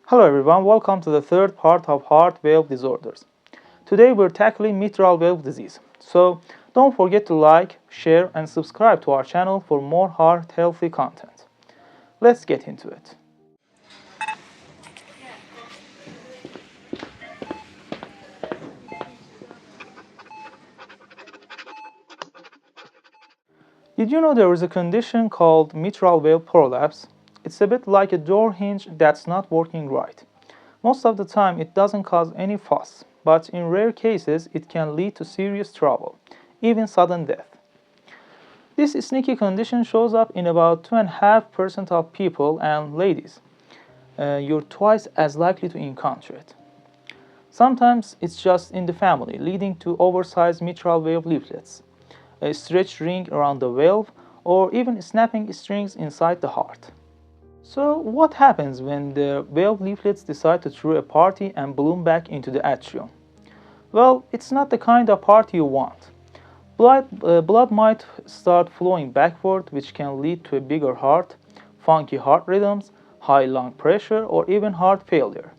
Hello everyone, welcome to the third part of heart valve disorders. Today we're tackling mitral valve disease. So don't forget to like, share and subscribe to our channel for more heart healthy content. Let's get into it. Did you know there is a condition called mitral valve prolapse? It's a bit like a door hinge that's not working right. Most of the time it doesn't cause any fuss, but in rare cases it can lead to serious trouble, even sudden death. This sneaky condition shows up in about 2.5% of people and ladies. You're twice as likely to encounter it. Sometimes it's just in the family, leading to oversized mitral valve leaflets, a stretched ring around the valve, or even snapping strings inside the heart. So what happens when the valve leaflets decide to throw a party and balloon back into the atrium? Well, it's not the kind of party you want. Blood might start flowing backward, which can lead to a bigger heart, funky heart rhythms, high lung pressure, or even heart failure.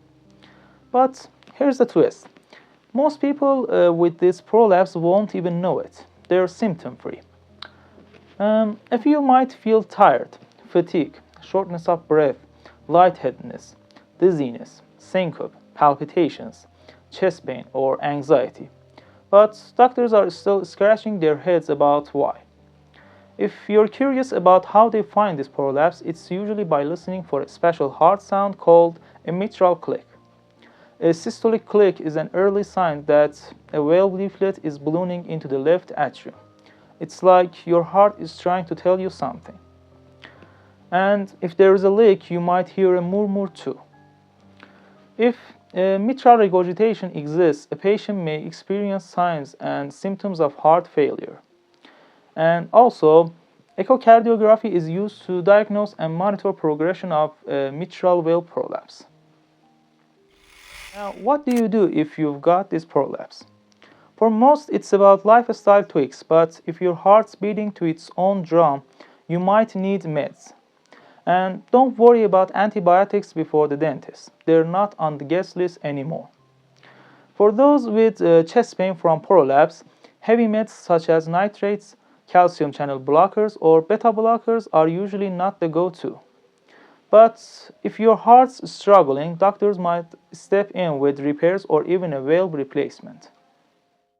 But here's the twist. Most people with this prolapse won't even know it. They're symptom-free. A few might feel tired, fatigue, shortness of breath, lightheadedness, dizziness, syncope, palpitations, chest pain, or anxiety. But doctors are still scratching their heads about why. If you're curious about how they find this prolapse, it's usually by listening for a special heart sound called a mitral click. A systolic click is an early sign that a valve leaflet is ballooning into the left atrium. It's like your heart is trying to tell you something. And if there is a leak, you might hear a murmur too. If mitral regurgitation exists, a patient may experience signs and symptoms of heart failure. And also, echocardiography is used to diagnose and monitor progression of mitral valve prolapse. Now, what do you do if you've got this prolapse? For most, it's about lifestyle tweaks, but if your heart's beating to its own drum, you might need meds. And don't worry about antibiotics before the dentist. They're not on the guest list anymore. For those with chest pain from prolapse, heavy meds such as nitrates, calcium channel blockers, or beta blockers are usually not the go-to. But if your heart's struggling, doctors might step in with repairs or even a valve replacement.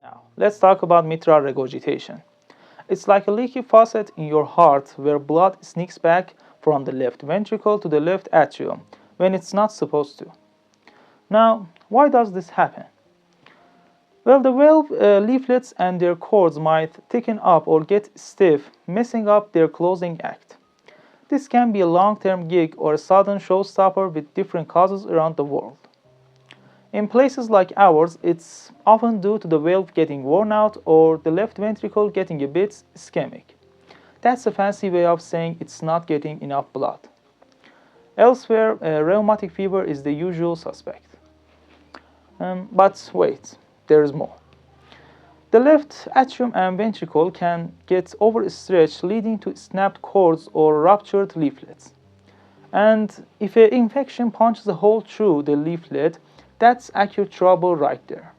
Now, let's talk about mitral regurgitation. It's like a leaky faucet in your heart where blood sneaks back from the left ventricle to the left atrium when it's not supposed to. Now, why does this happen? Well, the valve leaflets and their cords might thicken up or get stiff, messing up their closing act. This can be a long-term gig or a sudden showstopper with different causes around the world. In places like ours, it's often due to the valve getting worn out or the left ventricle getting a bit ischemic. That's a fancy way of saying it's not getting enough blood. Elsewhere, rheumatic fever is the usual suspect. But wait, there's more. The left atrium and ventricle can get overstretched, leading to snapped cords or ruptured leaflets. And if an infection punches a hole through the leaflet, that's acute trouble right there.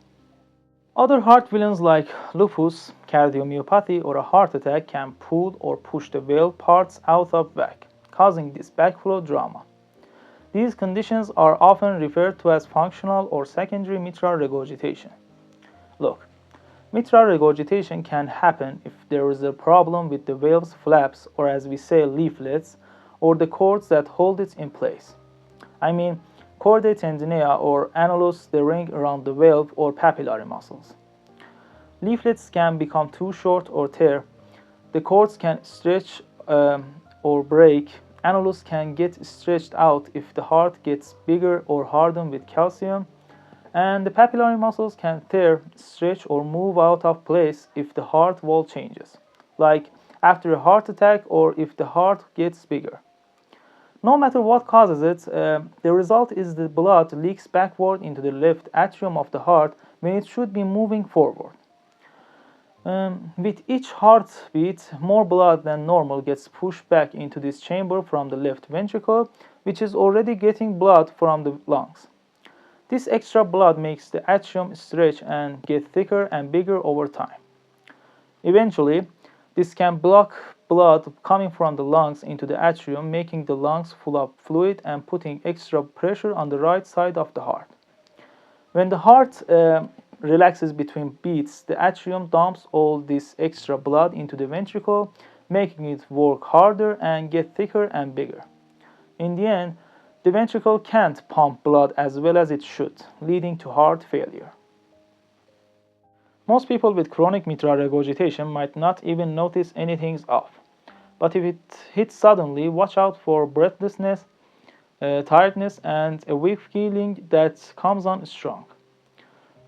Other heart villains like lupus, cardiomyopathy, or a heart attack can pull or push the valve parts out of whack, causing this backflow drama. These conditions are often referred to as functional or secondary mitral regurgitation. Look, mitral regurgitation can happen if there is a problem with the valve's flaps, or as we say, leaflets, or the cords that hold it in place. I mean, chordae tendineae or annulus, the ring around the valve, or papillary muscles. Leaflets can become too short or tear. The cords can stretch or break. Annulus can get stretched out if the heart gets bigger or hardened with calcium. And the papillary muscles can tear, stretch, or move out of place if the heart wall changes, like after a heart attack or if the heart gets bigger. No matter what causes it, the result is the blood leaks backward into the left atrium of the heart when it should be moving forward. With each heartbeat, more blood than normal gets pushed back into this chamber from the left ventricle, which is already getting blood from the lungs. This extra blood makes the atrium stretch and get thicker and bigger over time. Eventually, this can block blood coming from the lungs into the atrium, making the lungs full of fluid and putting extra pressure on the right side of the heart. When the heart relaxes between beats, the atrium dumps all this extra blood into the ventricle, making it work harder and get thicker and bigger. In the end, the ventricle can't pump blood as well as it should, leading to heart failure. Most people with chronic mitral regurgitation might not even notice anything's off. But if it hits suddenly, watch out for breathlessness, tiredness, and a weak feeling that comes on strong.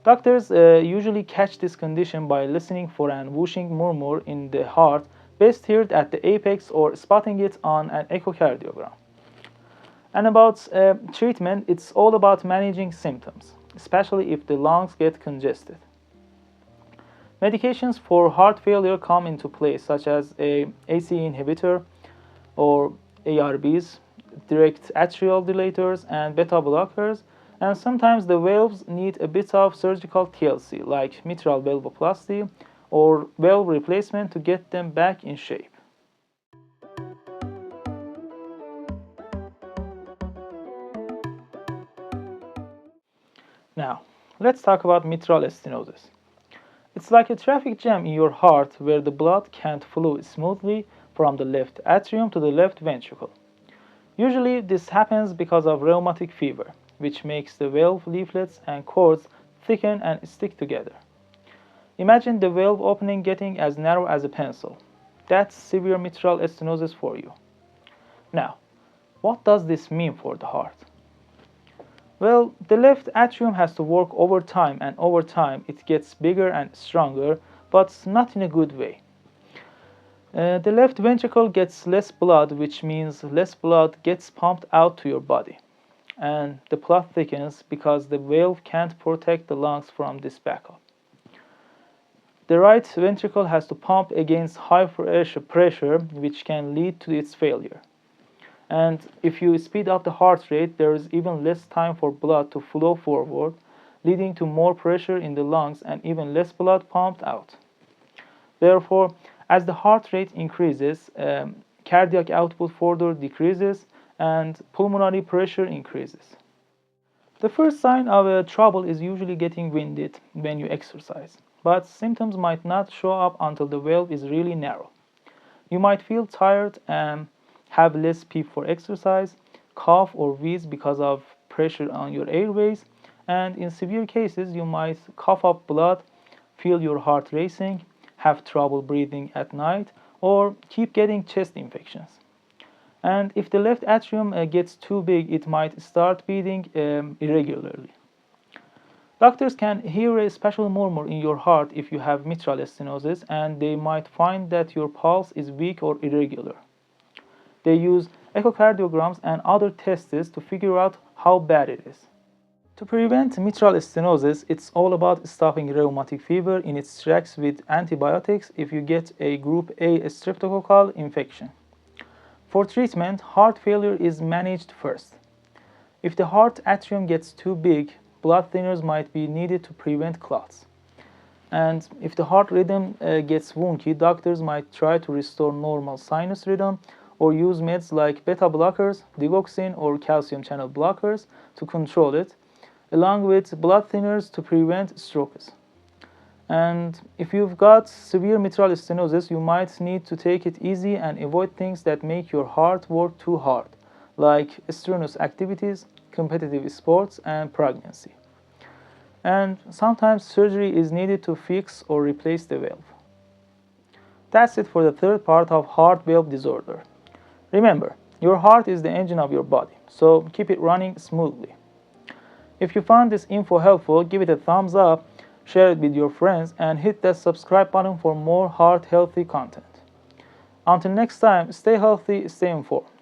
Doctors usually catch this condition by listening for an whooshing murmur in the heart, best heard at the apex or spotting it on an echocardiogram. And about treatment, it's all about managing symptoms, especially if the lungs get congested. Medications for heart failure come into play, such as a ACE inhibitor or ARBs, direct atrial dilators, and beta blockers, and sometimes the valves need a bit of surgical TLC, like mitral valvoplasty or valve replacement to get them back in shape. Now, let's talk about mitral stenosis. It's like a traffic jam in your heart where the blood can't flow smoothly from the left atrium to the left ventricle. Usually, this happens because of rheumatic fever, which makes the valve leaflets and cords thicken and stick together. Imagine the valve opening getting as narrow as a pencil. That's severe mitral stenosis for you. Now, what does this mean for the heart? Well, the left atrium has to work overtime, and over time it gets bigger and stronger, but not in a good way. The left ventricle gets less blood, which means less blood gets pumped out to your body. And the plot thickens because the valve can't protect the lungs from this backup. The right ventricle has to pump against high pressure, which can lead to its failure. And if you speed up the heart rate, there is even less time for blood to flow forward, leading to more pressure in the lungs and even less blood pumped out. Therefore, as the heart rate increases, cardiac output further decreases and pulmonary pressure increases. The first sign of trouble is usually getting winded when you exercise, but symptoms might not show up until the valve is really narrow. You might feel tired and have less pee for exercise, cough or wheeze because of pressure on your airways, and in severe cases you might cough up blood, feel your heart racing, have trouble breathing at night, or keep getting chest infections. And if the left atrium gets too big, it might start beating irregularly. Doctors can hear a special murmur in your heart if you have mitral stenosis, and they might find that your pulse is weak or irregular. They use echocardiograms and other tests to figure out how bad it is. To prevent mitral stenosis, it's all about stopping rheumatic fever in its tracks with antibiotics if you get a group A streptococcal infection. For treatment, heart failure is managed first. If the heart atrium gets too big, blood thinners might be needed to prevent clots. And if the heart rhythm gets wonky, doctors might try to restore normal sinus rhythm or use meds like beta blockers, digoxin, or calcium channel blockers to control it, along with blood thinners to prevent strokes. And if you've got severe mitral stenosis, you might need to take it easy and avoid things that make your heart work too hard, like strenuous activities, competitive sports, and pregnancy. And sometimes surgery is needed to fix or replace the valve. That's it for the third part of heart valve disorder. Remember, your heart is the engine of your body, so keep it running smoothly. If you found this info helpful, give it a thumbs up, share it with your friends, and hit that subscribe button for more heart healthy content. Until next time, stay healthy, stay informed.